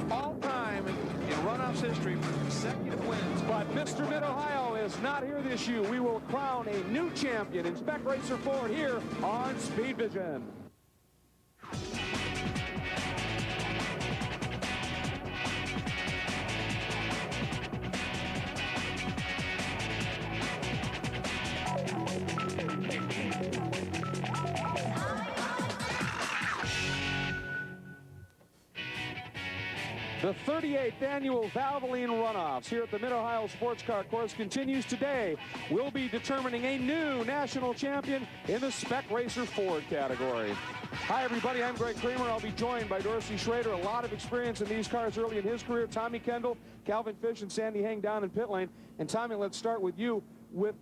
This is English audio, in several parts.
records all-time in Runoffs history for consecutive wins. But Mr. Mid-Ohio is not here this year. We will crown a new champion in Spec Racer Ford here on Speed Vision. The 38th annual Valvoline Runoffs here at the Mid-Ohio Sports Car Course continues today. We'll be determining a new national champion in the Spec Racer Ford category. Hi, everybody. I'm Greg Kramer. I'll be joined by Dorsey Schrader. A lot of experience in these cars early in his career. Tommy Kendall, Calvin Fish, and Sandy Hang down in pit lane. And Tommy, let's start with you. With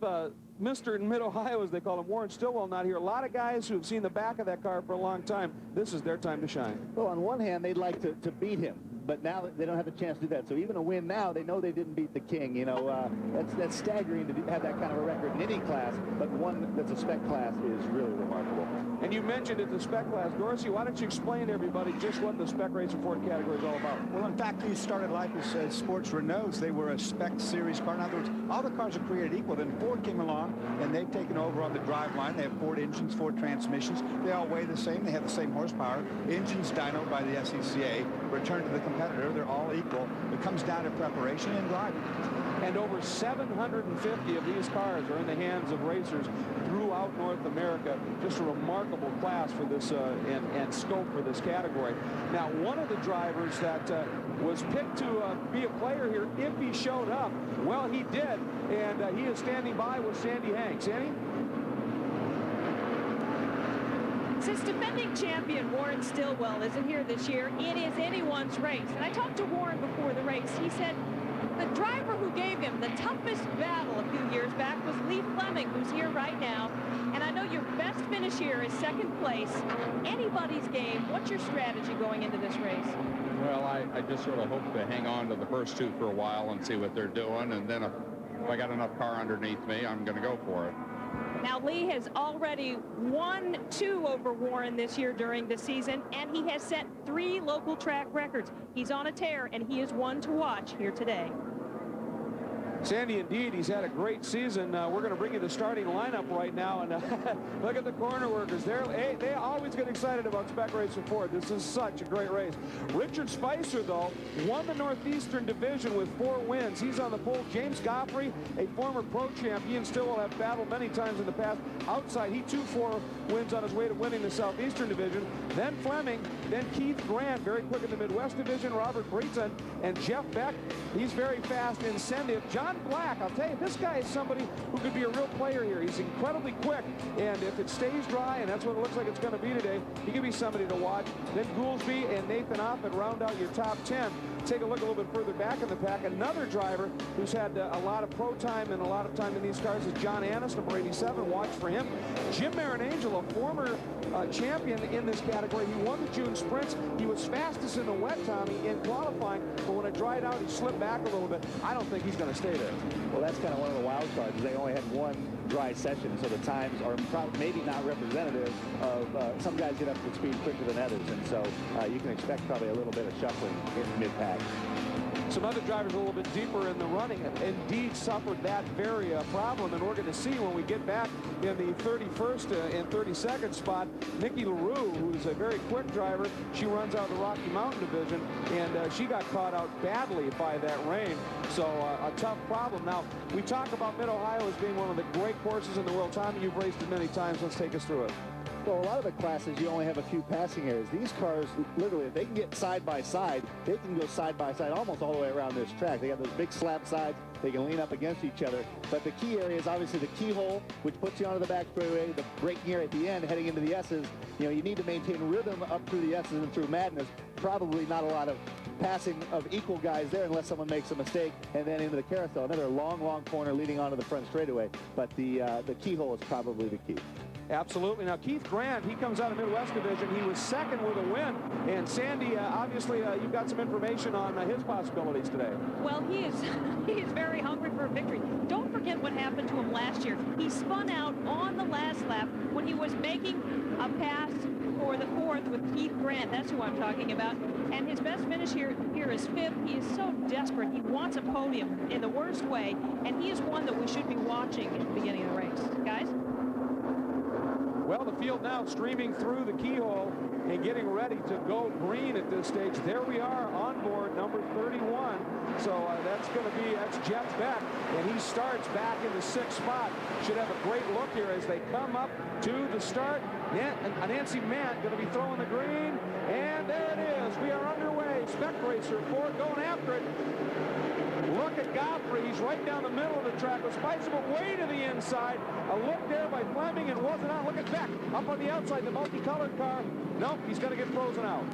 Mr. Mid-Ohio, as they call him, Warren Stillwell, not here. A lot of guys who have seen the back of that car for a long time. This is their time to shine. Well, on one hand, they'd like to beat him. But now they don't have the chance to do that. So even a win now, they know they didn't beat the king. You know, that's staggering to have that kind of a record in any class, but one that's a spec class is really remarkable. And you mentioned it, the spec class. Dorsey, why don't you explain to everybody just what the Spec Racer Ford category is all about? Well, in fact, these started life as sports Renaults. They were a spec series car. In other words, all the cars are created equal. Then Ford came along, and they've taken over on the drive line. They have Ford engines, Ford transmissions. They all weigh the same. They have the same horsepower. Engines dynoed by the SCCA. Returned to the competitor. They're all equal. It comes down to preparation and driving. And over 750 of these cars are in the hands of racers throughout North America. Just a remarkable class for this and scope for this category. Now, one of the drivers that was picked to be a player here, if he showed up, well, he did. And he is standing by with Sandy Hang. Sandy? Since defending champion Warren Stillwell isn't here this year, it is anyone's race. And I talked to Warren before the race. He said the driver who gave him the toughest battle a few years back was Lee Fleming, who's here right now. And I know your best finish here is second place. Anybody's game. What's your strategy going into this race? Well, I just sort of hope to hang on to the first two for a while and see what they're doing. And then if I got enough car underneath me, I'm going to go for it. Now, Lee has already won 2 over Warren this year during the season, and he has set 3 local track records. He's on a tear, and he is one to watch here today. Sandy, indeed, he's had a great season. We're going to bring you the starting lineup right now, and look at the corner workers. They always get excited about Spec Racer Ford. This is such a great race. Richard Spicer, though, won the Northeastern Division with 4 wins. He's on the pole. James Goffrey, a former pro champ. He and Stillwell have battled many times in the past. Outside, he too 4 wins on his way to winning the Southeastern Division. Then Fleming, then Keith Grant, very quick in the Midwest Division. Robert Breton and Jeff Beck. He's very fast. Incentive. John Black, I'll tell you, this guy is somebody who could be a real player here. He's incredibly quick, and if it stays dry, and that's what it looks like it's going to be today, he could be somebody to watch. Then Goolsby and Nathan Offit round out your top 10. Take a look a little bit further back in the pack. Another driver who's had a lot of pro time and a lot of time in these cars is John Annis, number 87. Watch for him. Jim Marinangelo, a former champion in this category. He won the June sprints. He was fastest in the wet, Tommy, in qualifying, but when it dried out, he slipped back a little bit. I don't think he's going to stay there. Well, that's kind of one of the wild cards. They only had 1 dry session, so the times are probably maybe not representative of some guys get up to speed quicker than others, and so you can expect probably a little bit of shuffling in mid-pack. Some other drivers a little bit deeper in the running indeed suffered that very problem, and we're going to see when we get back in the 31st and 32nd spot, Nikki LaRue, who's a very quick driver. She runs out of the Rocky Mountain Division, and she got caught out badly by that rain, so a tough problem. Now, we talk about Mid-Ohio as being one of the great courses in the world. Tommy, you've raced it many times. Let's take us through it. Well, a lot of the classes, you only have a few passing areas. These cars, literally, if they can get side by side, they can go side by side almost all the way around this track. They have those big slab sides. They can lean up against each other. But the key area is obviously the keyhole, which puts you onto the back straightaway, the braking area at the end, heading into the S's. You know, you need to maintain rhythm up through the S's and through Madness. Probably not a lot of passing of equal guys there unless someone makes a mistake, and then into the carousel. Another long, long corner leading onto the front straightaway. But the keyhole is probably the key. Absolutely. Now, Keith Grant, he comes out of Midwest Division. He was second with a win. And Sandy, obviously, you've got some information on his possibilities today. Well, he is very hungry for a victory. Don't forget what happened to him last year. He spun out on the last lap when he was making a pass for the 4th with with Keith Grant. That's who I'm talking about. And his best finish here is 5th. He is so desperate. He wants a podium in the worst way, and he is one that we should be watching at the beginning of the race. Guys? Well, the field now streaming through the keyhole and getting ready to go green at this stage. There we are on board number 31. So that's Jeff Beck, and he starts back in the 6th spot. Should have a great look here as they come up to the start. Nancy Mant going to be throwing the green, and there it is. We are underway. Spec Racer Ford going after it. Look at Godfrey. He's right down the middle of the track with Spicer, but way to the inside. A look there by Fleming and wasn't on. Look at Beck up on the outside, the multicolored car. Nope, he's going to get frozen out.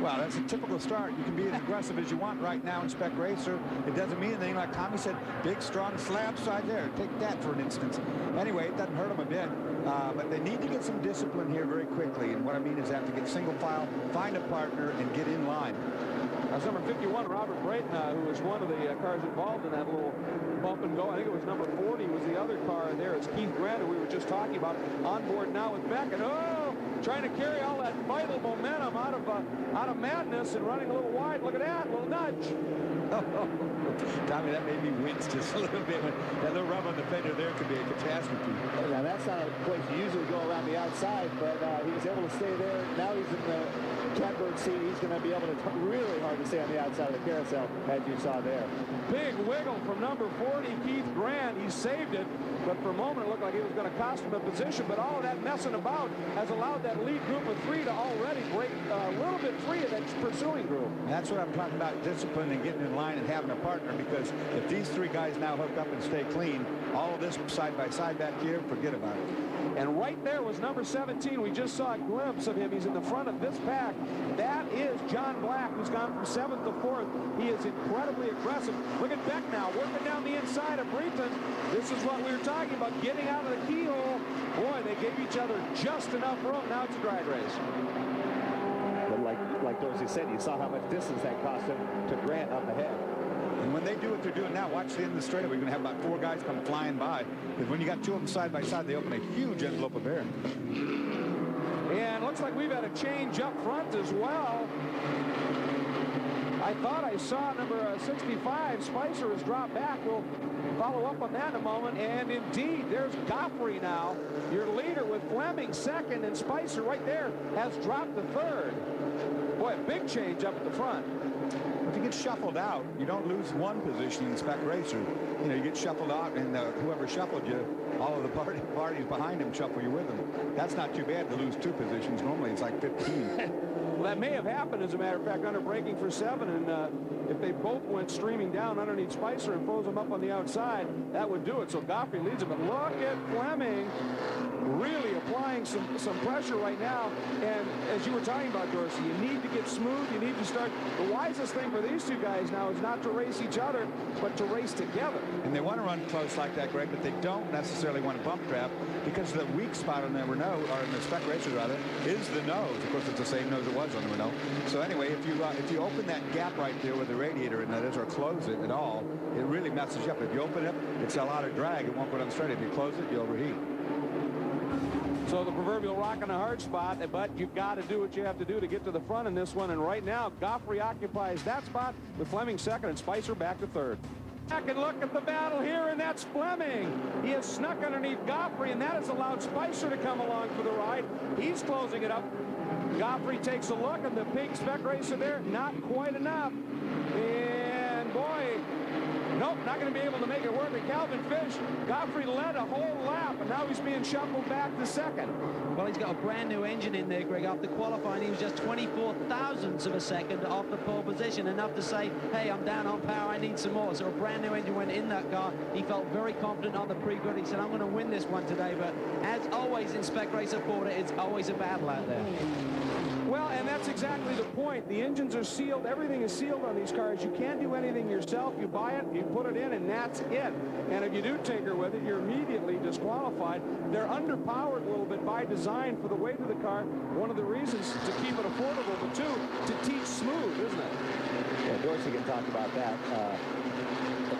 Well, that's a typical start. You can be as aggressive as you want right now in Spec Racer. It doesn't mean anything. Like Tommy said, big, strong slab side there. Take that for an instance. Anyway, it doesn't hurt them a bit. But they need to get some discipline here very quickly. And what I mean is have to get single file, find a partner, and get in line. That's number 51, Robert Brayton, who was one of the cars involved in that little bump and go. I think it was number 40 was the other car there. It's Keith Grant, who we were just talking about, on board now with Beck. And trying to carry all that vital momentum out of madness and running a little wide. Look at that, a little nudge. Tommy, that made me wince just a little bit. That little rub on the fender there could be a catastrophe. Now, that's not a place you usually go around the outside, but he was able to stay there. Now he's in the catbird seat. He's going to be able to really hard to stay on the outside of the carousel, as you saw there. Big wiggle from number 40, Keith Grant. He saved it, but for a moment it looked like it was going to cost him a position, but all of that messing about has allowed that lead group of 3 to already break a little bit free of that pursuing group. And that's what I'm talking about, discipline and getting in line and having a partner, because if these 3 guys now hook up and stay clean, all of this side-by-side back here, forget about it. And right there was number 17. We just saw a glimpse of him. He's in the front of this pack. That is John Black, who's gone from 7th to 4th. He is incredibly aggressive. Look at Beck now, working down the inside of Breton. This is what we were talking about, getting out of the keyhole. Boy, they gave each other just enough room. Now it's a drag race. But like Dorsey said, you saw how much distance that cost him to Grant up ahead. And when they do what they're doing now, watch the end of the straightaway. We're going to have about 4 guys come flying by. Because when you got 2 of them side by side, they open a huge envelope of air. And looks like we've had a change up front as well. I thought I saw number 65, Spicer, has dropped back. We'll follow up on that in a moment. And indeed, there's Godfrey now, your leader, with Fleming 2nd, and Spicer right there has dropped to 3rd. Boy, a big change up at the front. If you get shuffled out, you don't lose 1 position in Spec Racer. You know, you get shuffled out, and whoever shuffled you, all of the parties behind him shuffle you with them. That's not too bad to lose 2 positions. Normally, it's like 15. Well, that may have happened, as a matter of fact, under braking for 7, and if they both went streaming down underneath Spicer and froze him up on the outside, that would do it. So Godfrey leads him, but look at Fleming really applying some pressure right now. And as you were talking about, Dorsey, you need to get smooth. You need to start. The wisest thing for these 2 guys now is not to race each other, but to race together. And they want to run close like that, Greg, but they don't necessarily want to bump trap, because the weak spot on the Renault, or in the Spec Racer rather, is the nose. Of course, it's the same nose it was on the Renault. So anyway, if you open that gap right there with the radiator in that is, or close it at all, it really messes you up. If you open it, it's a lot of drag. It won't go down straight. If you close it, you overheat. So the proverbial rock in a hard spot, but you've got to do what you have to do to get to the front in this one. And right now, Godfrey occupies that spot with Fleming 2nd and Spicer back to 3rd. Back and look at the battle here, and that's Fleming. He has snuck underneath Godfrey, and that has allowed Spicer to come along for the ride. He's closing it up. Godfrey takes a look, and the pink Spec Racer there, not quite enough. And boy, nope, not going to be able to make it work. And Calvin Fish, Godfrey led a whole lap, and now he's being shuffled back to 2nd. Well, he's got a brand new engine in there, Greg. After qualifying, he was just 24 thousandths of a second off the pole position, enough to say, hey, I'm down on power, I need some more. So a brand new engine went in that car. He felt very confident on the pre-grid. He said, I'm going to win this one today. But as always in Spec Racer Ford, it's always a battle out there. Well, and that's exactly the point. The engines are sealed. Everything is sealed on these cars. You can't do anything yourself. You buy it, you put it in, and that's it. And if you do tinker with it, you're immediately disqualified. They're underpowered a little bit by design for the weight of the car. One of the reasons to keep it affordable, but 2, to teach smooth, isn't it? Yeah, Dorsey can talk about that.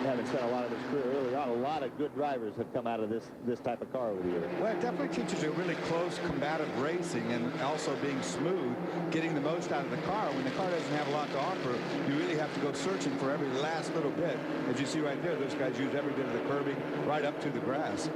Having spent a lot of his career early on, a lot of good drivers have come out of this type of car over the years. Well, it definitely teaches you really close, combative racing and also being smooth, getting the most out of the car. When the car doesn't have a lot to offer, you really have to go searching for every last little bit. As you see right there, those guys use every bit of the curbing right up to the grass.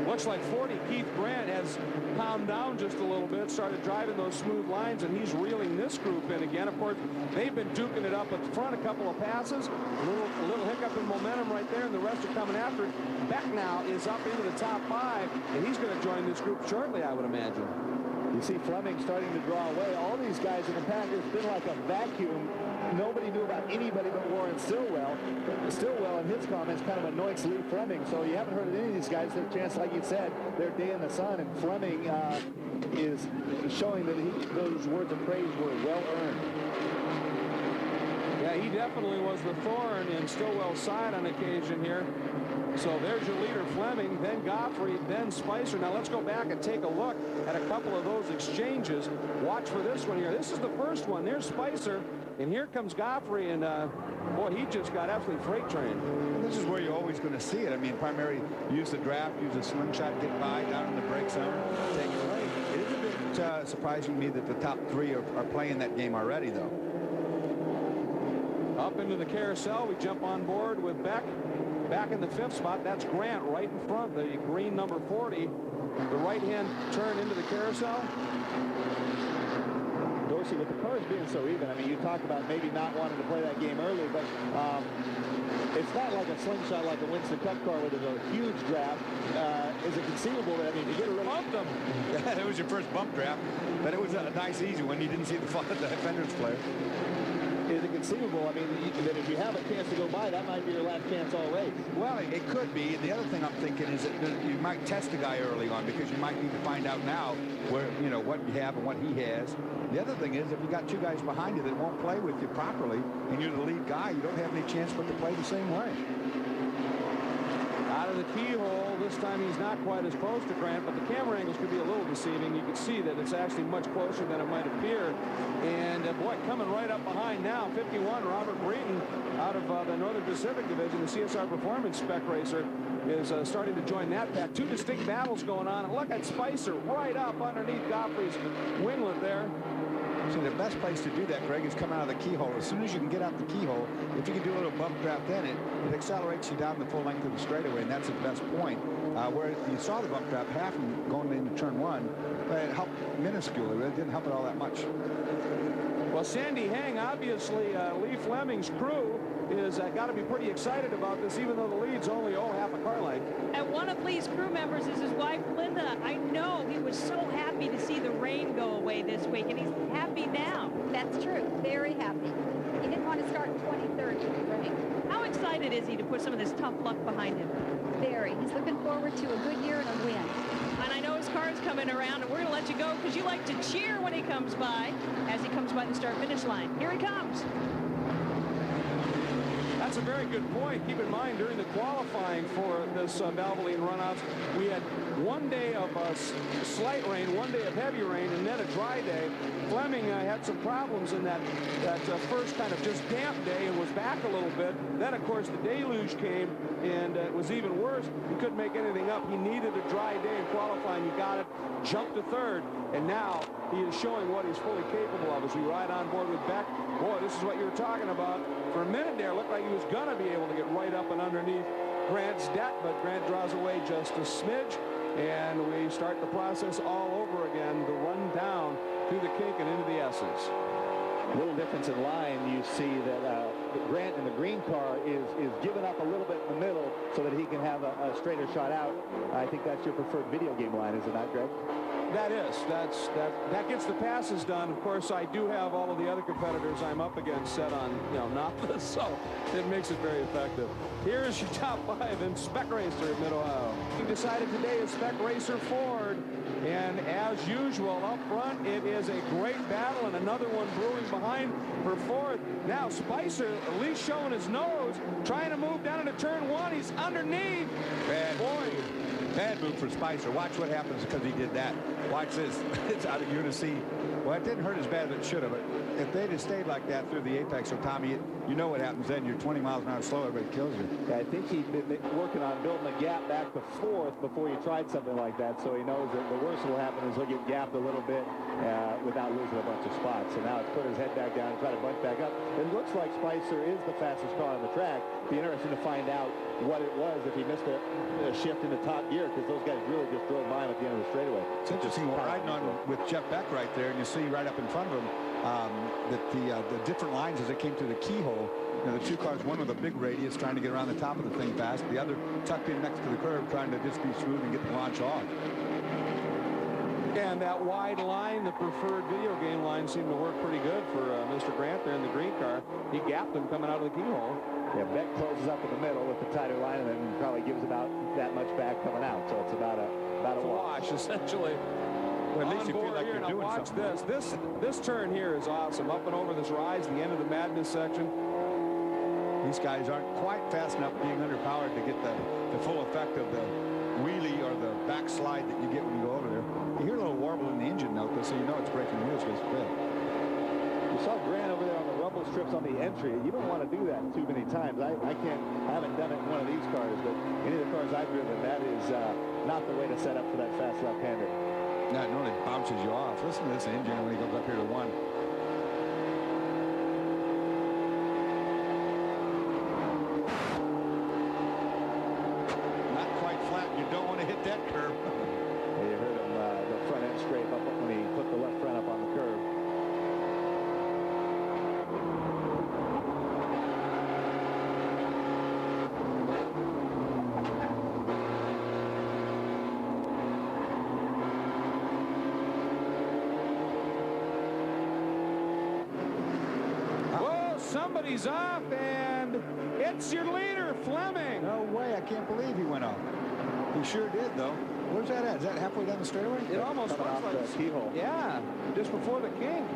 Looks like 40, Keith Grant has calmed down just a little bit, started driving those smooth lines, and he's reeling this group in again. Of course, they've been duking it up at the front, a couple of passes, a little hiccup in momentum right there, and the rest are coming after it. Beck now is up into the top 5, and he's going to join this group shortly, I would imagine. You see Fleming starting to draw away. All these guys in the pack, it's been like a vacuum. Nobody knew about anybody but Warren Stillwell. Stillwell, in his comments, kind of anoints Lee Fleming. So you haven't heard of any of these guys. Their chance, like you said, their day in the sun. And Fleming is showing that those words of praise were well earned. Yeah, he definitely was the thorn in Stillwell's side on occasion here. So there's your leader, Fleming, then Godfrey, then Spicer. Now let's go back and take a look at a couple of those exchanges. Watch for this one here. This is the first one. There's Spicer, and here comes Godfrey, and boy, he just got absolutely freight trained. This is where you're always going to see it. I mean, primarily use the draft, use a slingshot, get by down in the brake zone, take it away. It is a bit surprising to me that the top 3 are playing that game already, though. Up into the carousel, we jump on board with Beck. Back in the 5th spot, that's Grant right in front, the green number 40. The right-hand turn into the carousel. Dorsey, with the cars being so even, I mean, you talk about maybe not wanting to play that game early, but it's not like a slingshot like a Winston Cup car where there's a huge draft. Is it conceivable that, I mean, to get a little... Bumped them. Yeah, it was your first bump draft, but it was a nice, easy one. You didn't see the defender's flare. Is it conceivable, I mean, that if you have a chance to go by, that might be your last chance all race? Well, it could be. The other thing I'm thinking is that you might test a guy early on because you might need to find out now where, you know, what you have and what he has. The other thing is if you got 2 guys behind you that won't play with you properly and you're the lead guy, you don't have any chance but to play the same way. Out of the keyhole, this time he's not quite as close to Grant, but the camera angles could be a little deceiving. You can see that it's actually much closer than it might appear. And boy, coming right up behind now, 51, Robert Breton out of the Northern Pacific Division, the CSR Performance Spec Racer, is starting to join that pack. 2 distinct battles going on. And look at Spicer right up underneath Godfrey's winglet there. So the best place to do that, Greg, is come out of the keyhole. As soon as you can get out the keyhole, if you can do a little bump draft in it, it accelerates you down the full length of the straightaway, and that's the best point. Where you saw the bump draft half going into turn 1, but it helped minusculely. It didn't help it all that much. Well, Sandy Hang, obviously, Lee Fleming's crew is got to be pretty excited about this, even though the lead's only, half a car length. And one of Lee's crew members is his wife, Linda. I know he was so happy to see the rain go away this week, and he's happy now. That's true. Very happy. He didn't want to start in 23rd with the rain. How excited is he to put some of this tough luck behind him? Very. He's looking forward to a good year and a win. And I know his car's coming around, and we're going to let you go because you like to cheer when he comes by, as he comes by the start-finish line. Here he comes. That's a very good point. Keep in mind, during the qualifying for this Valvoline Runoffs, we had 1 day of slight rain, 1 day of heavy rain, and then a dry day. Fleming had some problems in that first kind of just damp day and was back a little bit. Then, of course, the deluge came, and it was even worse. He couldn't make anything up. He needed a dry day in qualifying. He got it, jumped to 3rd, and now he is showing what he's fully capable of as we ride on board with Beck. Boy, this is what you were talking about. For a minute there, it looked like he was going to be able to get right up and underneath Grant's deck, but Grant draws away just a smidge, and we start the process all over again, the run down through the kink and into the S's. Little difference in line. You see that Grant in the green car is giving up a little bit in the middle so that he can have a straighter shot out. I think that's your preferred video game line, is it not, Greg? That is. That gets the passes done. Of course, I do have all of the other competitors I'm up against set on, Napa, so it makes it very effective. Here is your top 5 in Spec Racer at Mid-Ohio. We decided today is Spec Racer Ford, and as usual, up front, it is a great battle, and another one brewing behind for 4th. Now, Spicer, at least showing his nose, trying to move down into turn 1. He's underneath. Bad. Boy. Bad move for Spicer. Watch what happens because he did that. Watch this. It's out of, you're going to see. Well, it didn't hurt as bad as it should have. But if they'd have stayed like that through the apex, so Tommy, you know what happens then. You're 20 miles an hour slow, everybody kills you. Yeah, I think he'd been working on building a gap back to fourth before he tried something like that. So he knows that the worst that will happen is he'll get gapped a little bit without losing a bunch of spots. So now it's put his head back down and try to bunch back up. It looks like Spicer is the fastest car on the track. Be interesting to find out what it was if he missed a shift in the top gear, because those guys really just drove by him at the end of the straightaway. It's interesting riding on with Jeff Beck right there, and you see right up in front of him that the different lines as it came through the keyhole. You know, the two cars, one with a big radius trying to get around the top of the thing fast, the other tucked in next to the curb trying to just be smooth and get the launch off. And that wide line, the preferred video game line, seemed to work pretty good for Mr. Grant there in the green car. He gapped him coming out of the keyhole. Yeah, Beck closes up in the middle with the tighter line and then probably gives about that much back coming out. So it's about a wash, essentially. Well, at least you feel like here. you're Now doing watch something. this turn here is awesome. Up and over this rise, the end of the madness section. These guys aren't quite fast enough being underpowered to get the full effect of the wheelie or the backslide that you get when you go over there. You hear a little warble in the engine note, though, so you know it's breaking wheels because it's big. You saw Grant over there on the rumble strips on the entry. You don't want to do that too many times. I haven't done it in one of these cars, but any of the cars I've driven, that is not the way to set up for that fast left-hander. No, it only bounces you off. Listen to this engine when he goes up here to one. Not quite flat. You don't want to hit that curve. You heard him, the front end scrape up when he put the left front up on the curve. Somebody's off, and it's your leader, Fleming. No way. I can't believe he went off. He sure did, though. Where's that at? Is that halfway down the straightaway? It almost looks off like the keyhole. Yeah, just before the king.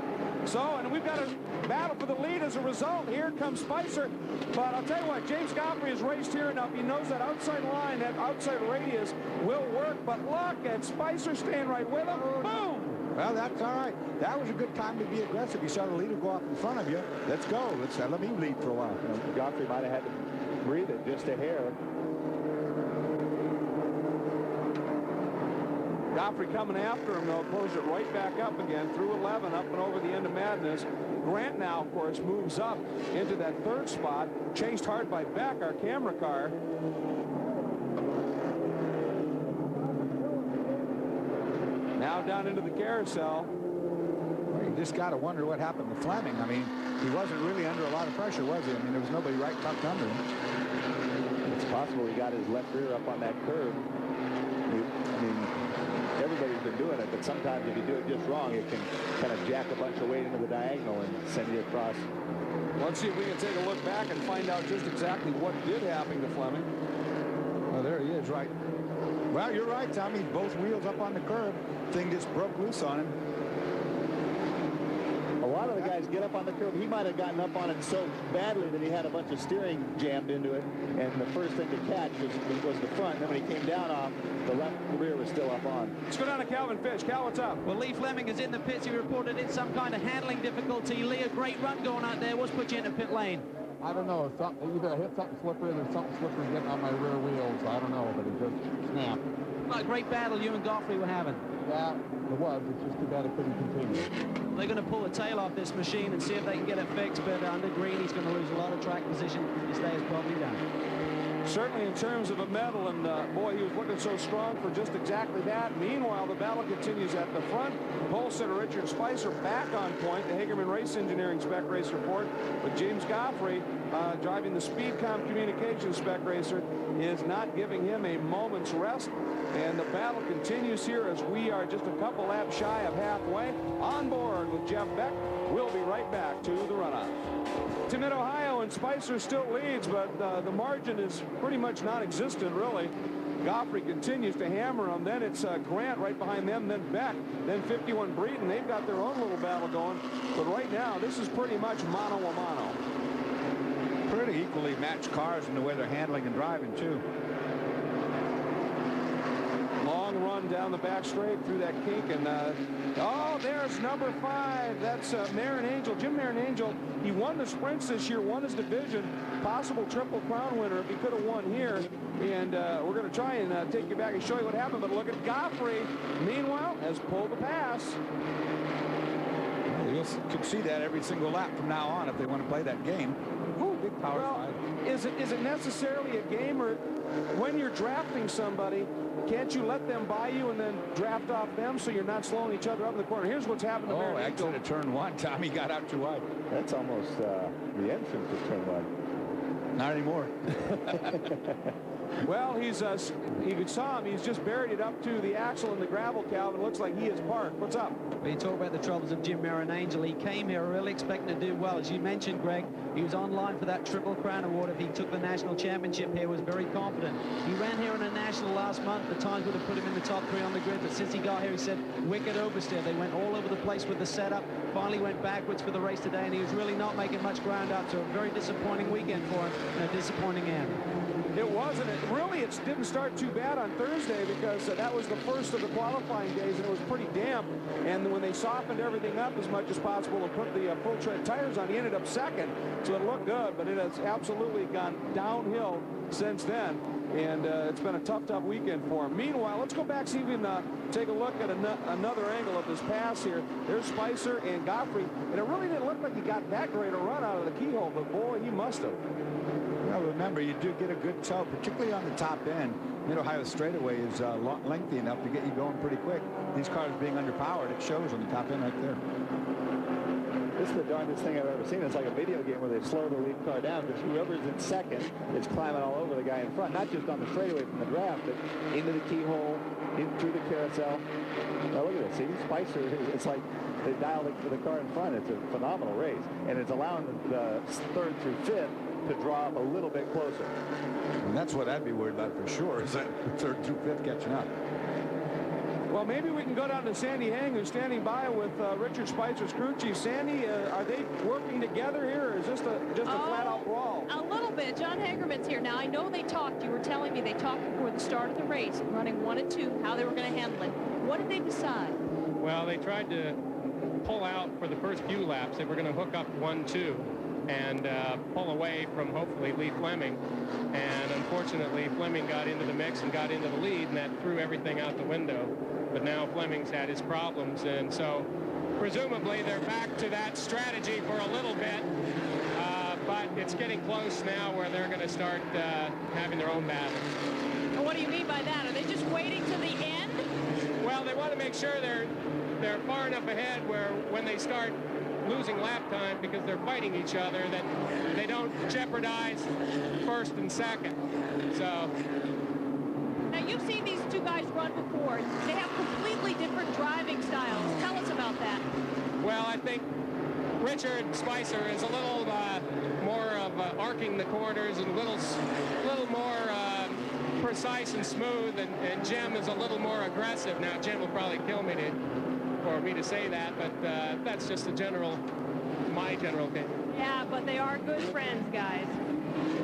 So, and we've got a battle for the lead as a result. Here comes Spicer. But I'll tell you what, James Godfrey has raced here enough. He knows that outside line, that outside radius will work. But look at Spicer staying right with him. Boom! Well, that's all right. That was a good time to be aggressive. You saw the leader go off in front of you. Let's go. Let me lead for a while. Godfrey might have had to breathe it just a hair. Godfrey coming after him, though, closed it right back up again through 11, up and over the end of madness. Grant now, of course, moves up into that third spot, chased hard by Beck, our camera car. Now down into the carousel. Well, you just got to wonder what happened to Fleming. I mean, he wasn't really under a lot of pressure, was he? I mean, there was nobody right tucked under him. It's possible he got his left rear up on that curve. I mean, everybody's been doing it, but sometimes if you do it just wrong, it can kind of jack a bunch of weight into the diagonal and send you across. Let's see if we can take a look back and find out just exactly what did happen to Fleming. Oh, there he is, right. Well, you're right, Tommy. Both wheels up on the curb. Thing just broke loose on him. A lot of the guys get up on the curb. He might have gotten up on it so badly that he had a bunch of steering jammed into it, and the first thing to catch was the front. And then when he came down off, the left rear was still up on. Let's go down to Calvin Fish. Cal, what's up? Well, Lee Fleming is in the pits. He reported it's some kind of handling difficulty. Lee, a great run going out there. What's put you into pit lane? I don't know. Either I hit something slippery or there's something slippery getting on my rear wheels. I don't know, but it just snapped. What a great battle you and Godfrey were having. Yeah, it was. It's just too bad it couldn't continue. They're going to pull the tail off this machine and see if they can get it fixed, but under green, he's going to lose a lot of track position. His day is probably done. Certainly in terms of a medal, and boy, he was looking so strong for just exactly that. Meanwhile, the battle continues at the front. Pole sitter Richard Spicer back on point. The Hagerman Race Engineering Spec Race report. But James Godfrey, driving the Speedcom Communications Spec Racer, is not giving him a moment's rest. And the battle continues here as we are just a couple laps shy of halfway. On board with Jeff Beck. We'll be right back to the runoff. To Mid-Ohio, and Spicer still leads, but the margin is pretty much non-existent, really. Godfrey continues to hammer him. Then it's Grant right behind them, then Beck, then 51 Breeden. They've got their own little battle going. But right now, this is pretty much mano-a-mano. Pretty equally matched cars in the way they're handling and driving, too. run down the back straight through that kink. And oh, there's number 5. That's Marin Angel. Jim Marin Angel. He won the sprints this year, won his division, possible Triple Crown winner if he could have won here. And we're going to try and take you back and show you what happened. But look at Godfrey, meanwhile, has pulled the pass. You could see that every single lap from now on if they want to play that game. Ooh, big power slide. Is it necessarily a game, or when you're drafting somebody, can't you let them by you and then draft off them so you're not slowing each other up in the corner? Here's what's happened to Marin Angel. Exit of turn 1. Tommy got out too wide. That's almost the entrance of turn 1. Not anymore. Well, you saw him. He's just buried it up to the axle in the gravel, Calvin. Looks like he is parked. What's up? Well, you talk about the troubles of Jim Marin Angel. He came here really expecting to do well. As you mentioned, Greg, he was on line for that Triple Crown award. If he took the national championship here, was very confident. He ran here in a national last month. The times would have put him in the top 3 on the grid. But since he got here, he said, wicked oversteer. They went all over the place with the setup. Finally went backwards for the race today, and he was really not making much ground up. So a very disappointing weekend for him and a disappointing end. It wasn't. It didn't start too bad on Thursday because that was the first of the qualifying days, and it was pretty damp. And when they softened everything up as much as possible and put the full tread tires on, he ended up second. So it looked good, but it has absolutely gone downhill since then. And it's been a tough weekend for him. Meanwhile, let's go back, see if we can take a look at another angle of this pass here. There's Spicer and Godfrey, and it really didn't look like he got that great a run out of the keyhole, but boy, he must have. Well, remember, you do get a good tow, particularly on the top end. Mid-Ohio straightaway is lengthy enough to get you going pretty quick. These cars being underpowered, it shows on the top end right there. This is the darndest thing I've ever seen. It's like a video game where they slow the lead car down because whoever's in second is climbing all over the guy in front, not just on the straightaway from the draft, but into the keyhole, in through the carousel. Now look at this. See, Spicer, it's like they dial the car in front. It's a phenomenal race, and it's allowing the 3rd through 5th to draw up a little bit closer. And that's what I'd be worried about for sure, is that 3rd through 5th catching up. Well, maybe we can go down to Sandy Hang, who's standing by with Richard Spicer's crew chief. Sandy, are they working together here, or is this just a flat-out brawl? A little bit. John Hagerman's here now. I know they talked. You were telling me they talked before the start of the race, running 1 and 2, how they were going to handle it. What did they decide? Well, they tried to pull out for the first few laps. They were going to hook up 1-2. And pull away from hopefully Lee Fleming. And unfortunately, Fleming got into the mix and got into the lead, and that threw everything out the window. But now Fleming's had his problems, and so presumably they're back to that strategy for a little bit. But it's getting close now where they're going to start having their own battle. And what do you mean by that? Are they just waiting to the end? Well, they want to make sure they're far enough ahead where when they start losing lap time because they're fighting each other, that they don't jeopardize 1st and 2nd. So now you've seen these two guys run before. They have completely different driving styles. Tell us about that. Well, I think Richard Spicer is a little more of arcing the corners and a little more precise and smooth, and Jim is a little more aggressive. Now Jim will probably kill me for me to say that, but that's just my general opinion. Yeah, but they are good friends, guys.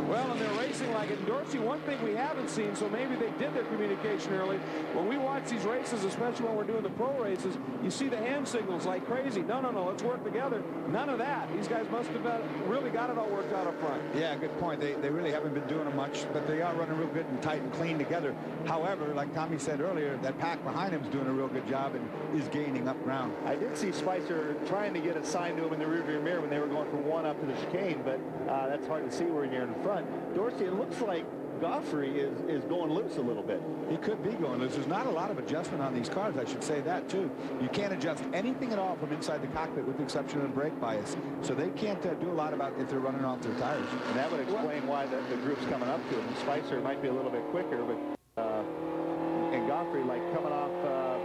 Well, and they're racing like it. Dorsey, one thing we haven't seen, so maybe they did their communication early. When we watch these races, especially when we're doing the pro races, you see the hand signals like crazy. No, let's work together. None of that. These guys must have really got it all worked out up front. Yeah, good point. They really haven't been doing it much, but they are running real good and tight and clean together. However, like Tommy said earlier, that pack behind him is doing a real good job and is gaining up ground. I did see Spicer trying to get a sign to him in the rearview mirror when they were going from 1 up to the chicane, but that's hard to see where you're in front. Dorsey, it looks like Godfrey is going loose a little bit. He could be going loose. There's not a lot of adjustment on these cars. I should say that, too. You can't adjust anything at all from inside the cockpit with the exception of brake bias. So they can't do a lot about if they're running off their tires. And that would explain why the group's coming up to him. Spicer might be a little bit quicker, but and Godfrey, like coming off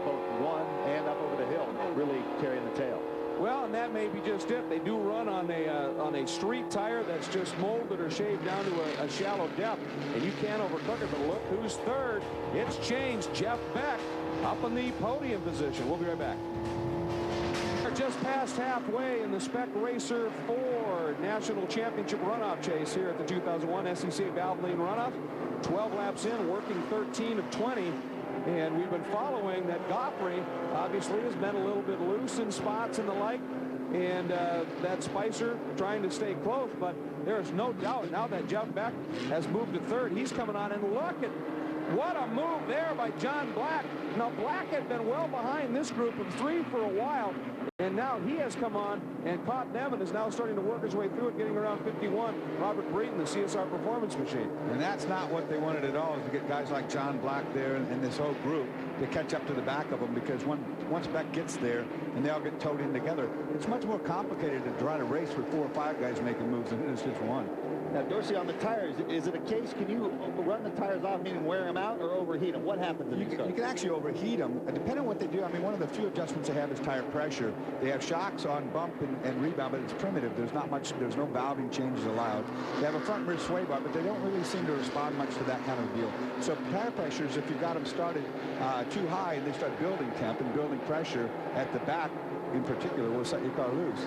both 1 and up over the hill, really carrying the tail. Well, and that may be just it. They do run on a street tire that's just molded or shaved down to a shallow depth, and you can't overcook it. But look who's 3rd. It's changed. Jeff Beck up in the podium position. We'll be right back. We're just past halfway in the Spec Racer 4 National Championship runoff chase here at the 2001 SCCA Valvoline Runoff. 12 laps in, working 13 of 20. And we've been following that Goffrey obviously has been a little bit loose in spots and the like. And that Spicer trying to stay close, but there's no doubt now that Jeff Beck has moved to third. He's coming on, and look at what a move there by John Black. Now, Black had been well behind this group of three for a while, and now he has come on and caught them and is now starting to work his way through it, getting around 51. Robert Breeden, the CSR Performance Machine. And that's not what they wanted at all, is to get guys like John Black there and this whole group to catch up to the back of them, because once Beck gets there and they all get towed in together, it's much more complicated to try to race with 4 or 5 guys making moves than it is just one. Now, Dorsey, on the tires, is it a case, can you run the tires off, meaning wear them out, or overheat them? What happens in You can actually overheat them. Depending on what they do, I mean, one of the few adjustments they have is tire pressure. They have shocks on bump and rebound, but it's primitive. There's not much, there's no valving changes allowed. They have a front rear sway bar, but they don't really seem to respond much to that kind of deal. So tire pressures, if you've got them started too high and they start building temp and building pressure at the back in particular, will set your car loose.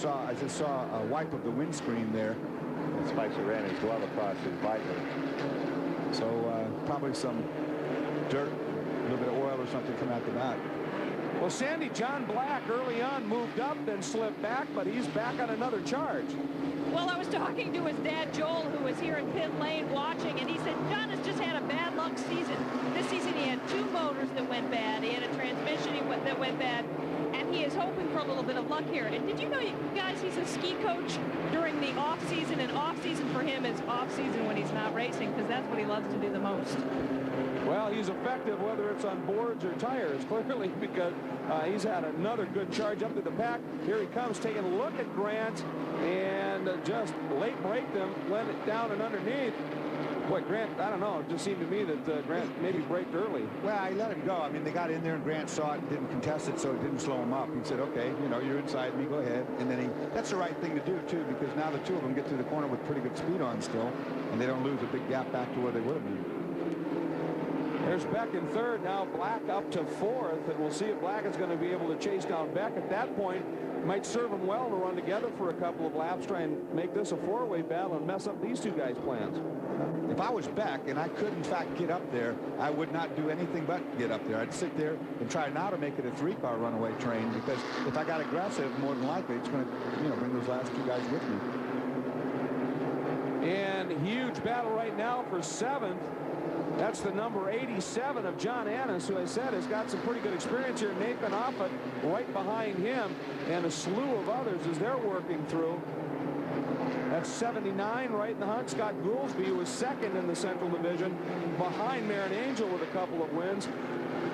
I just saw a wipe of the windscreen there. And Spicer ran his glove across his visor. So probably some dirt, a little bit of oil or something coming out the back. Well, Sandy, John Black early on moved up, then slipped back, but he's back on another charge. Well, I was talking to his dad, Joel, who was here in pit lane watching, and he said John has just had a bad luck season. This season he had 2 motors that went bad. He had a transmission that went bad. And he is hoping for a little bit of luck here. And did you know, you guys, he's a ski coach during the off-season, and off-season for him is off-season when he's not racing, because that's what he loves to do the most. Well, he's effective whether it's on boards or tires, clearly, because he's had another good charge up to the pack. Here he comes, taking a look at Grant, and just late braked him, let it down and underneath. Boy, Grant, I don't know. It just seemed to me that Grant maybe braked early. Well, he let him go. I mean, they got in there and Grant saw it and didn't contest it, so it didn't slow him up. He said, okay, you know, you're inside me, go ahead. And then that's the right thing to do, too, because now the two of them get through the corner with pretty good speed on still, and they don't lose a big gap back to where they would have been. There's Beck in third. Now Black up to fourth, and we'll see if Black is going to be able to chase down Beck. At that point, might serve them well to run together for a couple of laps, try and make this a 4-way battle and mess up these two guys' plans. If I was Beck and I could, in fact, get up there, I would not do anything but get up there. I'd sit there and try now to make it a 3-car runaway train, because if I got aggressive, more than likely it's going to, you know, bring those last 2 guys with me. And huge battle right now for 7th. That's the number 87 of John Annis, who I said has got some pretty good experience here. Nathan Offit right behind him, and a slew of others as they're working through. That's 79 right in the hunt. Scott Goolsby, who was second in the Central Division, behind Marin Angel with a couple of wins.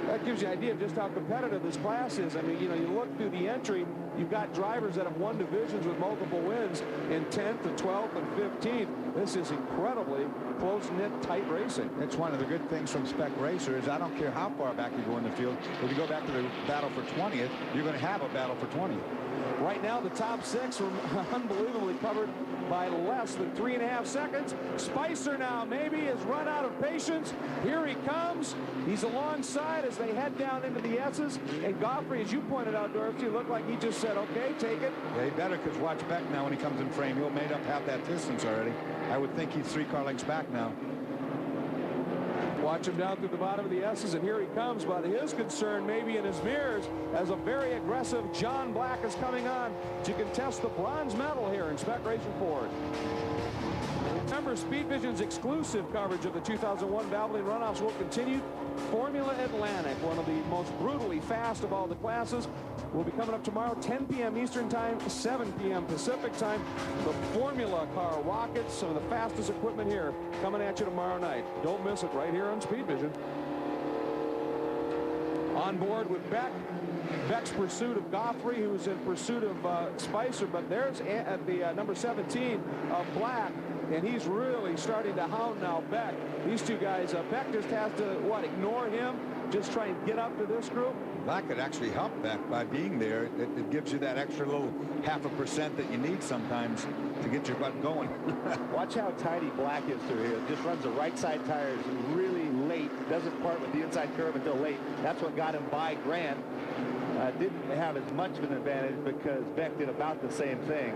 That gives you an idea of just how competitive this class is. I mean, you know, you look through the entry, you've got drivers that have won divisions with multiple wins in 10th and 12th and 15th. This is incredibly close-knit, tight racing. It's one of the good things from Spec Racers. I don't care how far back you go in the field. If you go back to the battle for 20th, you're going to have a battle for 20. Right now, the top 6 are unbelievably covered by less than 3.5 seconds. Spicer now maybe has run out of patience. Here he comes. He's alongside as they head down into the S's. And Goffrey, as you pointed out, Dorothy, looked like he just said, okay, take it. Yeah, he better, because watch Beck now when he comes in frame. He'll made up half that distance already. I would think he's 3 car lengths back now. Watch him down through the bottom of the S's, and here he comes. But his concern maybe in his mirrors as a very aggressive John Black is coming on to contest the bronze medal here in Spec Racing Ford. Remember, Speed Vision's exclusive coverage of the 2001 Valvoline Runoffs will continue. Formula Atlantic, one of the most brutally fast of all the classes, will be coming up tomorrow, 10 p.m. Eastern Time, 7 p.m. Pacific Time. The Formula Car rockets, some of the fastest equipment here, coming at you tomorrow night. Don't miss it right here on Speed Vision. On board with Beck. Beck's pursuit of Goffrey, who's in pursuit of Spicer, but there's at the number 17 of Black, and he's really starting to hound now Beck. These two guys, Beck just has to, ignore him, just try and get up to this group. Black could actually help Beck by being there. It gives you that extra little 0.5% that you need sometimes to get your butt going. Watch how tidy Black is through here. Just runs the right side tires really late. Doesn't part with the inside curve until late. That's what got him by Grant. Didn't have as much of an advantage because Beck did about the same thing.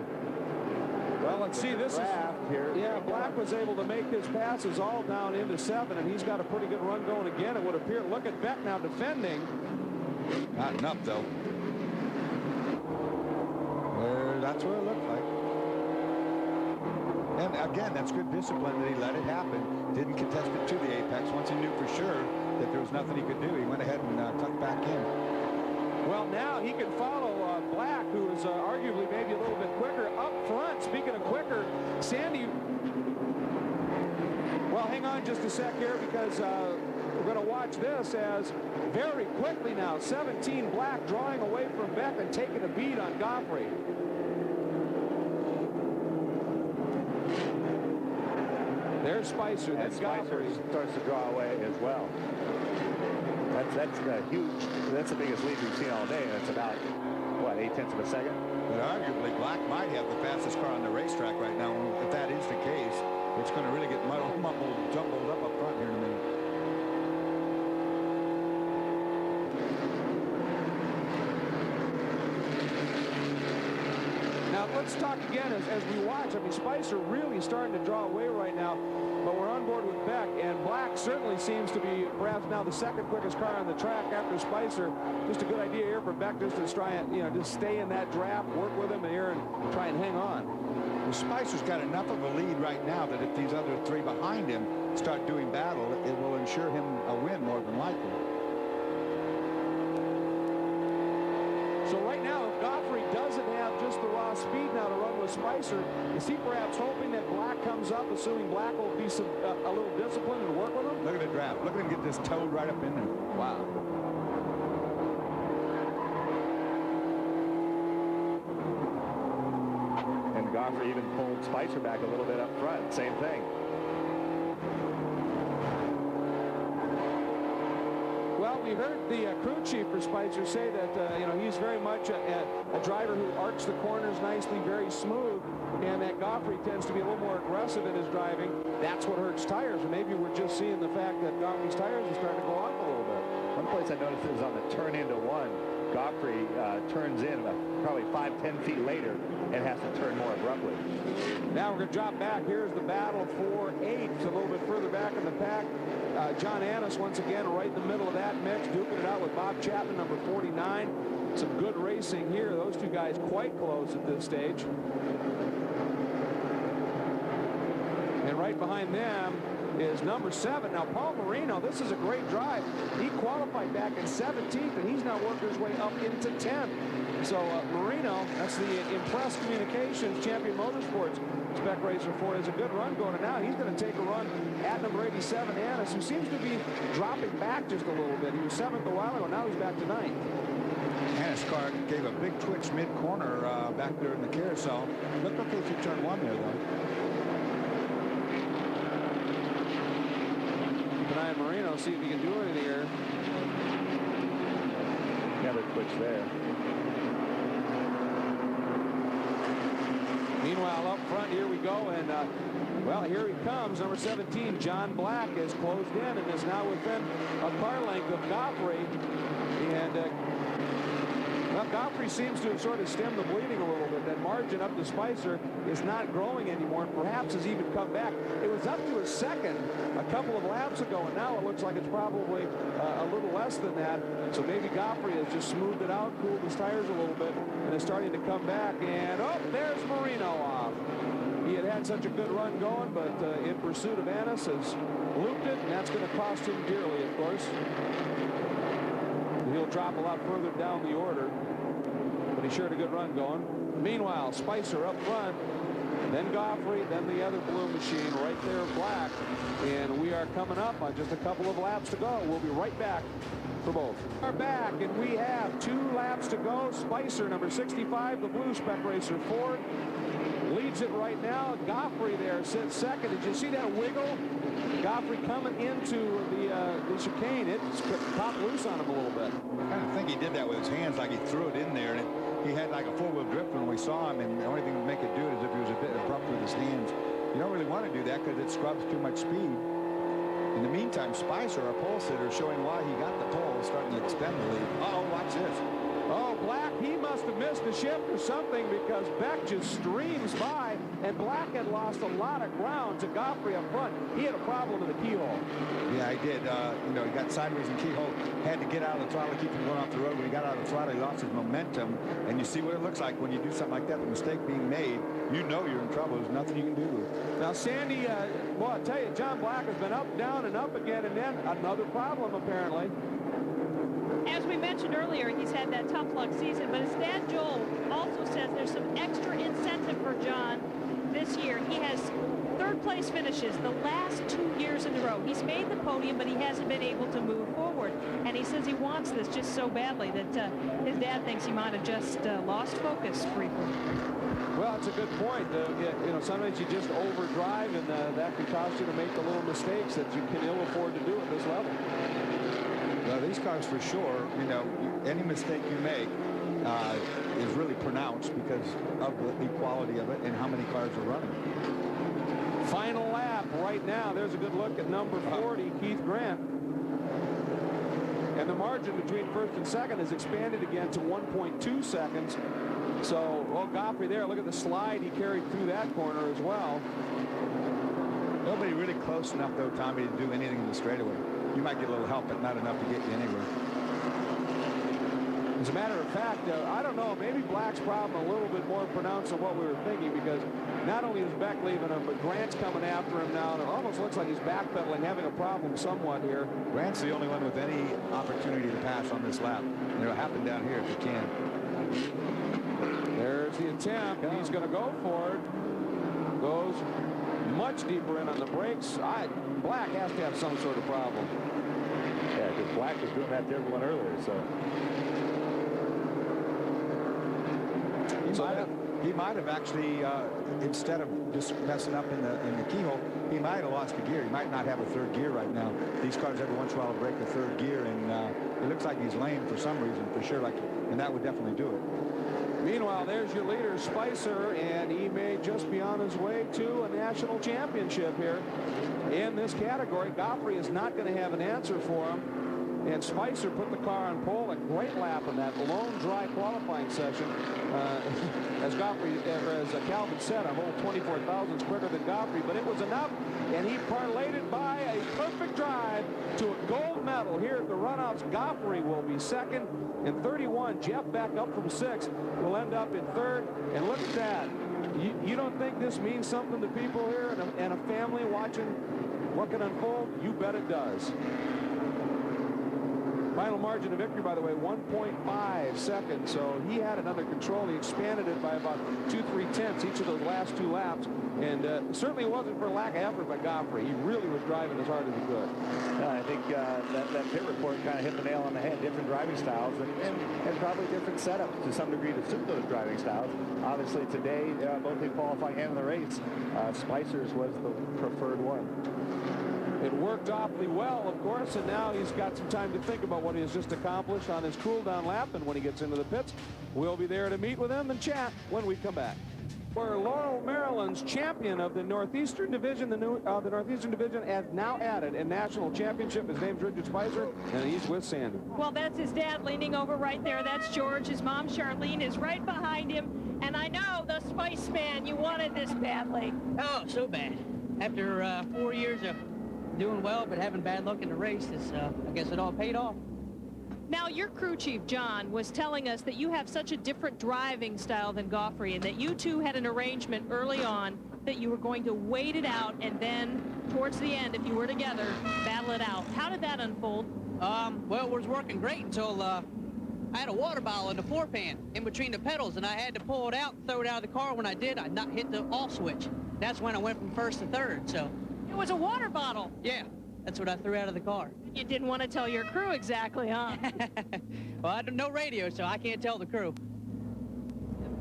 Well, let's see. This is here. Yeah, Black was able to make his passes all down into 7, and he's got a pretty good run going again. It would appear. Look at Beck now defending. Not enough, though. That's what it looked like. And again, that's good discipline that he let it happen. Didn't contest it to the apex. Once he knew for sure that there was nothing he could do, he went ahead and tucked back in. Well, now he can follow Black, who is arguably maybe a little bit quicker up front. Speaking of quicker, Sandy. Well, hang on just a sec here, because we're going to watch this as very quickly now 17 Black drawing away from Beck and taking a beat on Goffrey. There's Spicer. Then Spicer Goffrey starts to draw away as well. That's huge. That's the biggest lead we've seen all day, and it's about, what, 0.8 of a second? But arguably, Black might have the fastest car on the racetrack right now. If that is the case, it's going to really get muddled, mumbled, jumbled up front here in a minute. Now, let's talk again as we watch. I mean, Spicer really starting to draw away right now, but we're on board with Beck, and Black certainly seems to be perhaps now the second quickest car on the track after Spicer. Just a good idea here for Beck just to try and, just stay in that draft, work with him here, and try and hang on. Well, Spicer's got enough of a lead right now that if these other 3 behind him start doing battle, it will ensure him a win more than likely. So right now, if Goffrey doesn't have just the raw speed now to run with Spicer, is he perhaps hoping that Black comes up, assuming Black will be a little disciplined and work with him? Look at the draft. Look at him get this toed right up in there. Wow. And Goffrey even pulled Spicer back a little bit up front. Same thing. Well, we heard the crew chief for Spicer say that, he's very much a driver who arcs the corners nicely, very smooth, and that Goffrey tends to be a little more aggressive in his driving. That's what hurts tires, and maybe we're just seeing the fact that Goffrey's tires are starting to go off a little bit. One place I noticed is on the turn into 1. Goffrey turns in about probably 5-10 feet later and has to turn more abruptly. Now we're going to drop back. Here's the battle for 8th, a little bit further back in the pack. John Annis once again right in the middle of that mix, duking it out with Bob Chapman, number 49. Some good racing here. Those two guys quite close at this stage. And right behind them is number 7. Now, Paul Marino, this is a great drive. He qualified back in 17th, and he's now working his way up into 10th. So Marino, that's the Impress Communications Champion Motorsports Spec Racer Ford, has a good run going, and now he's going to take a run at number 87, Annis, who seems to be dropping back just a little bit. He was 7th a while ago. Now he's back to 9th. Annis' car gave a big twitch mid-corner back there in the carousel. Looked okay through turn 1 there, though. Keep an eye on Marino, see if he can do anything here. Another twitch there. Meanwhile, up front, here we go, and well, here he comes. Number 17, John Black, is closed in and is now within a car length of Goffrey. And well, Goffrey seems to have sort of stemmed the bleeding a little bit. That margin up to Spicer is not growing anymore, and perhaps has even come back. It was up to a second a couple of laps ago, and now it looks like it's probably a little less than that. So maybe Goffrey has just smoothed it out, cooled his tires a little bit, and is starting to come back. And oh, there's Marino off. He had such a good run going, but in pursuit of Annis has looped it, and that's going to cost him dearly, of course. He'll drop a lot further down the order, but he sure had a good run going. Meanwhile, Spicer up front, then Goffrey, then the other blue machine right there, Black. And we are coming up on just a couple of laps to go. We'll be right back for both. We're back, and we have 2 laps to go. Spicer, number 65, the blue Spec Racer Ford, leads it right now. Goffrey there sits second. Did you see that wiggle? Goffrey coming into the chicane. It's popped loose on him a little bit. I kind of think he did that with his hands, like he threw it in there, and he had like a 4-wheel drift when we saw him, and the only thing to make it do it is if he was a bit abrupt with his hands. You don't really want to do that because it scrubs too much speed. In the meantime, Spicer, our pole sitter, showing why he got the pole, starting to extend the lead. Uh-oh, watch this. Oh, Black, he must have missed a shift or something because Beck just streams by, and Black had lost a lot of ground to Godfrey up front. He had a problem in the keyhole. Yeah, he did. You know, he got sideways in keyhole, had to get out of the throttle to keep him going off the road. When he got out of the throttle, he lost his momentum. And you see what it looks like when you do something like that, the mistake being made. You know you're in trouble. There's nothing you can do. Now, Sandy, well, I tell you, John Black has been up, down, and up again, and then another problem, apparently. As we mentioned earlier, he's had that tough luck season, but his dad, Joel, also says there's some extra incentive for John this year. He has third-place finishes the last 2 years in a row. He's made the podium, but he hasn't been able to move forward. And he says he wants this just so badly that his dad thinks he might have just lost focus briefly. Well, it's a good point. You know, sometimes you just overdrive, and that can cause you to make the little mistakes that you can ill afford to do at this level. Well, these cars for sure, you know, any mistake you make is really pronounced because of the quality of it and how many cars are running. Final lap right now. There's a good look at number 40, Keith Grant. And the margin between first and second has expanded again to 1.2 seconds. So, well, Godfrey there, look at the slide he carried through that corner as well. Nobody really close enough, though, Tommy, to do anything in the straightaway. You might get a little help, but not enough to get you anywhere. As a matter of fact, I don't know, maybe Black's problem a little bit more pronounced than what we were thinking, because not only is Beck leaving him, but Grant's coming after him now, and it almost looks like he's backpedaling, having a problem somewhat here. Grant's the only one with any opportunity to pass on this lap. And it'll happen down here if he can. There's the attempt. He's going to go for it. Goes much deeper in on the brakes. Black has to have some sort of problem. Yeah, because Black was doing that to everyone earlier, so. He might have actually, instead of just messing up in the keyhole, he might have lost a gear. He might not have a third gear right now. These cars every once in a while break the third gear, and it looks like he's lame for some reason, for sure, and that would definitely do it. Meanwhile, there's your leader, Spicer, and he may just be on his way to a national championship here in this category. Godfrey is not going to have an answer for him. And Spicer put the car on pole, a great lap in that lone dry qualifying session. As Calvin said, a whole 24 thousandths quicker than Godfrey, but it was enough, and he parlayed it by a perfect drive to a gold medal here at the Runoffs. Godfrey will be second, and 31, Jeff Beck up from 6th, will end up in 3rd, and look at that. You don't think this means something to people here and a family watching what can unfold? You bet it does. Final margin of victory, by the way, 1.5 seconds. So he had it under control. He expanded it by about 2-3 tenths each of those last 2 laps. And certainly wasn't for lack of effort by Godfrey. He really was driving as hard as he could. I think that pit report kind of hit the nail on the head. Different driving styles and probably different setups to some degree to suit those driving styles. Obviously today, both in qualifying and in the race, Spicer's was the preferred one. It worked awfully well, of course, and now he's got some time to think about what he has just accomplished on his cool-down lap, and when he gets into the pits, we'll be there to meet with him and chat when we come back. Where Laurel, Maryland's champion of the Northeastern Division, the Northeastern Division has now added a national championship. His name's Richard Spicer, and he's with Sandy. Well, that's his dad leaning over right there. That's George. His mom, Charlene, is right behind him. And I know, the Spice Man, you wanted this badly. Oh, so bad. After 4 years of doing well, but having bad luck in the race, I guess it all paid off. Now, your crew chief, John, was telling us that you have such a different driving style than Godfrey, and that you two had an arrangement early on that you were going to wait it out, and then towards the end, if you were together, battle it out. How did that unfold? Well, it was working great until I had a water bottle in the floor pan in between the pedals, and I had to pull it out and throw it out of the car. When I did, I not hit the off switch. That's when I went from first to third, so. It was a water bottle. Yeah, that's what I threw out of the car. You didn't want to tell your crew exactly, huh? Well, I don't know radio, so I can't tell the crew.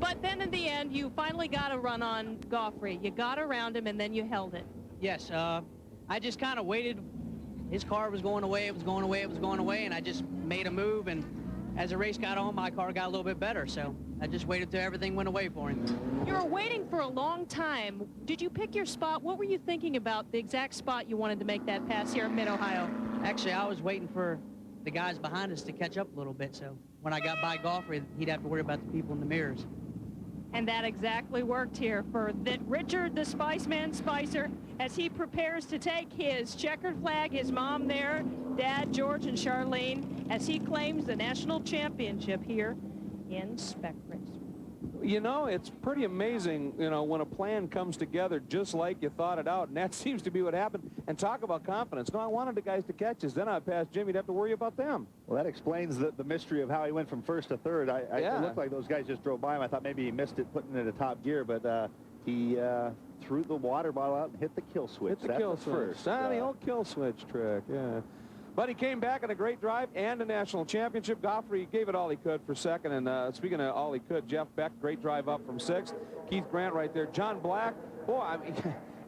But then in the end, you finally got a run on Godfrey. You got around him, and then you held it. Yes, I just kind of waited. His car was going away, it was going away, it was going away, and I just made a move, and as the race got on, my car got a little bit better, so I just waited till everything went away for him. You were waiting for a long time. Did you pick your spot? What were you thinking about the exact spot you wanted to make that pass here in Mid-Ohio? Actually, I was waiting for the guys behind us to catch up a little bit. So when I got by Golfer, he'd have to worry about the people in the mirrors. And that exactly worked here for Richard the Spiceman Spicer as he prepares to take his checkered flag, his mom there, Dad, George, and Charlene, as he claims the national championship here in Spec Race. You know, it's pretty amazing, you know, when a plan comes together just like you thought it out, and that seems to be what happened. And talk about confidence. No, I wanted the guys to catch us. Then I passed Jimmy. You'd have to worry about them. Well, that explains the mystery of how he went from first to third. It looked like those guys just drove by him. I thought maybe he missed it putting it into top gear, but he threw the water bottle out and hit the kill switch. Hit the kill switch. The old kill switch trick, yeah. But he came back in a great drive and a national championship. Godfrey gave it all he could for second. And speaking of all he could, Jeff Beck, great drive up from sixth. Keith Grant right there. John Black, boy, I mean,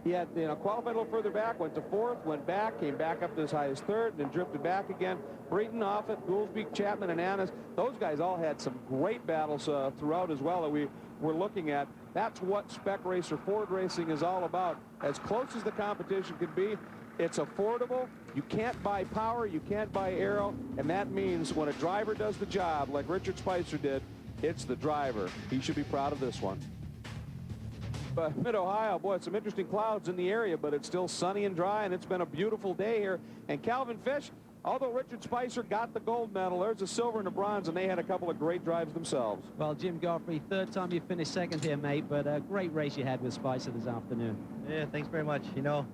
he had, you know, qualified a little further back, went to fourth, went back, came back up to as high as third, and then drifted back again. Breton, Offit, Gouldsby, Chapman, and Annis, those guys all had some great battles throughout as well that we were looking at. That's what Spec Racer Ford racing is all about. As close as the competition could be, it's affordable. You can't buy power, you can't buy aero, and that means when a driver does the job like Richard Spicer did, it's the driver. He should be proud of this one. But Mid-Ohio, boy, some interesting clouds in the area, but it's still sunny and dry, and it's been a beautiful day here. And Calvin Fish, although Richard Spicer got the gold medal, there's a silver and a bronze, and they had a couple of great drives themselves. Well, Jim Godfrey, third time you finished second here, mate, but a great race you had with Spicer this afternoon. Yeah, thanks very much. You know,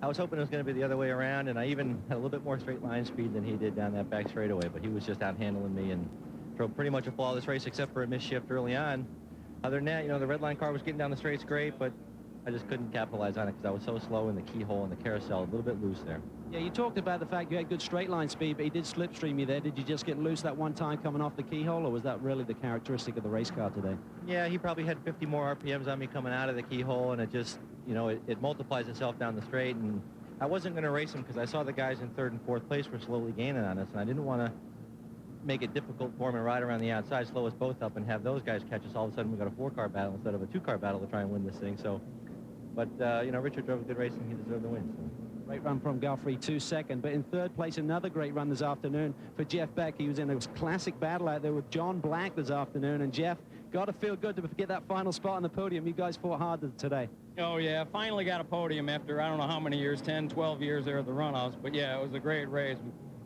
I was hoping it was going to be the other way around, and I even had a little bit more straight line speed than he did down that back straightaway, but he was just out handling me and drove pretty much a flawless race except for a missed shift early on. Other than that, you know, the red line car was getting down the straights great, but I just couldn't capitalize on it because I was so slow in the keyhole and the carousel, a little bit loose there. Yeah, you talked about the fact you had good straight line speed, but he did slipstream you there. Did you just get loose that one time coming off the keyhole, or was that really the characteristic of the race car today? Yeah, he probably had 50 more RPMs on me coming out of the keyhole, and it just, you know, it multiplies itself down the straight, and I wasn't going to race him because I saw the guys in third and fourth place were slowly gaining on us, and I didn't want to make it difficult for him and ride around the outside, slow us both up, and have those guys catch us. All of a sudden, we got a four-car battle instead of a two-car battle to try and win this thing. So, but you know, Richard drove a good race and he deserved the win. So. Great run from Godfrey, 2nd. But in third place, another great run this afternoon for Jeff Beck. He was in a classic battle out there with John Black this afternoon, and Jeff, got to feel good to get that final spot on the podium. You guys fought hard today. Oh, yeah, finally got a podium after, I don't know how many years, 10, 12 years there at the Runoffs. But, yeah, it was a great race.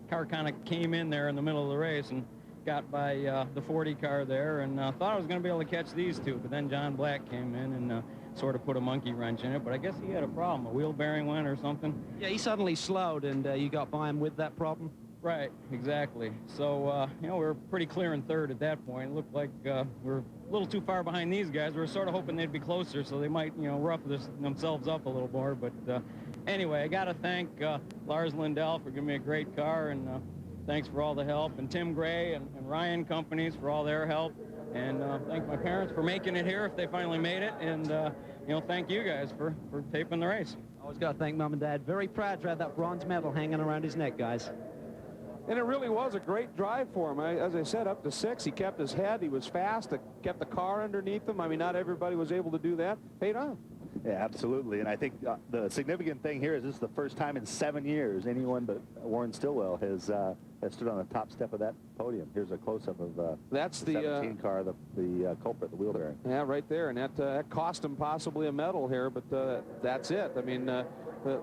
Car kind of came in there in the middle of the race and got by the 40 car there, and thought I was going to be able to catch these two. But then John Black came in and sort of put a monkey wrench in it. But I guess he had a problem. A wheel bearing went or something. Yeah, he suddenly slowed, and you got by him with that problem? Right, exactly. So, you know, we were pretty clear in third at that point. It looked like we were a little too far behind these guys. We were sort of hoping they'd be closer so they might, you know, rough themselves up a little more. But anyway, I got to thank Lars Lindell for giving me a great car, and thanks for all the help, and Tim Gray and Ryan Companies for all their help. And thank my parents for making it here if they finally made it. And, you know, thank you guys for taping the race. Always got to thank Mom and Dad. Very proud to have that bronze medal hanging around his neck, guys. And it really was a great drive for him. As I said, up to 6, he kept his head. He was fast. Kept the car underneath him. I mean, not everybody was able to do that. Paid off. Yeah, absolutely. And I think the significant thing here is this is the first time in 7 years anyone but Warren Stillwell has stood on the top step of that podium. Here's a close-up of that's the 17 car, the culprit, the wheel bearing. Yeah, right there. And that cost him possibly a medal here, but that's it. I mean,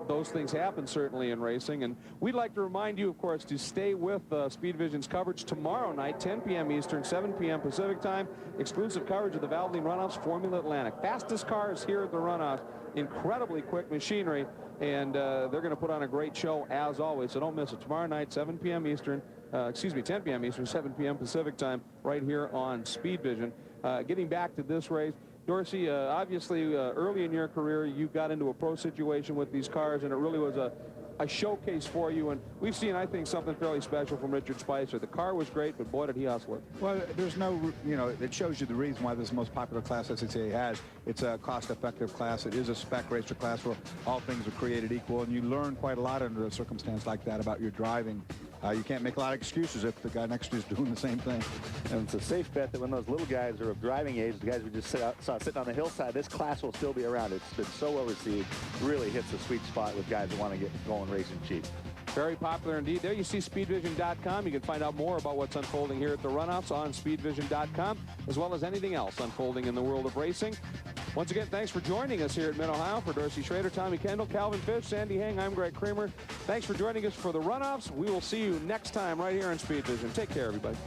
those things happen certainly in racing. And we'd like to remind you, of course, to stay with Speed Vision's coverage tomorrow night, 10 p.m. Eastern, 7 p.m. Pacific time. Exclusive coverage of the Valvoline Runoffs Formula Atlantic. Fastest cars here at the Runoffs. Incredibly quick machinery. And they're going to put on a great show as always. So don't miss it. Tomorrow night, 7 p.m. Eastern. 10 p.m. Eastern, 7 p.m. Pacific time, right here on Speed Vision. Getting back to this race, Dorsey, obviously early in your career, you got into a pro situation with these cars, and it really was a showcase for you. And we've seen, I think, something fairly special from Richard Spicer. The car was great, but boy, did he hustle it. Well, there's no, you know, it shows you the reason why this is the most popular class SCCA has. It's a cost-effective class. It is a spec racer class where all things are created equal, and you learn quite a lot under a circumstance like that about your driving. You can't make a lot of excuses if the guy next to you is doing the same thing. And it's a safe bet that when those little guys are of driving age, the guys we just saw sitting on the hillside, this class will still be around. It's been so well received. Really hits the sweet spot with guys that want to get going racing cheap. Very popular indeed. There you see speedvision.com. You can find out more about what's unfolding here at the Runoffs on speedvision.com, as well as anything else unfolding in the world of racing. Once again, thanks for joining us here at Mid-Ohio. For Dorsey Schrader, Tommy Kendall, Calvin Fish, Sandy Hang, I'm Greg Kramer. Thanks for joining us for the Runoffs. We will see you next time right here on Speed Vision. Take care, everybody.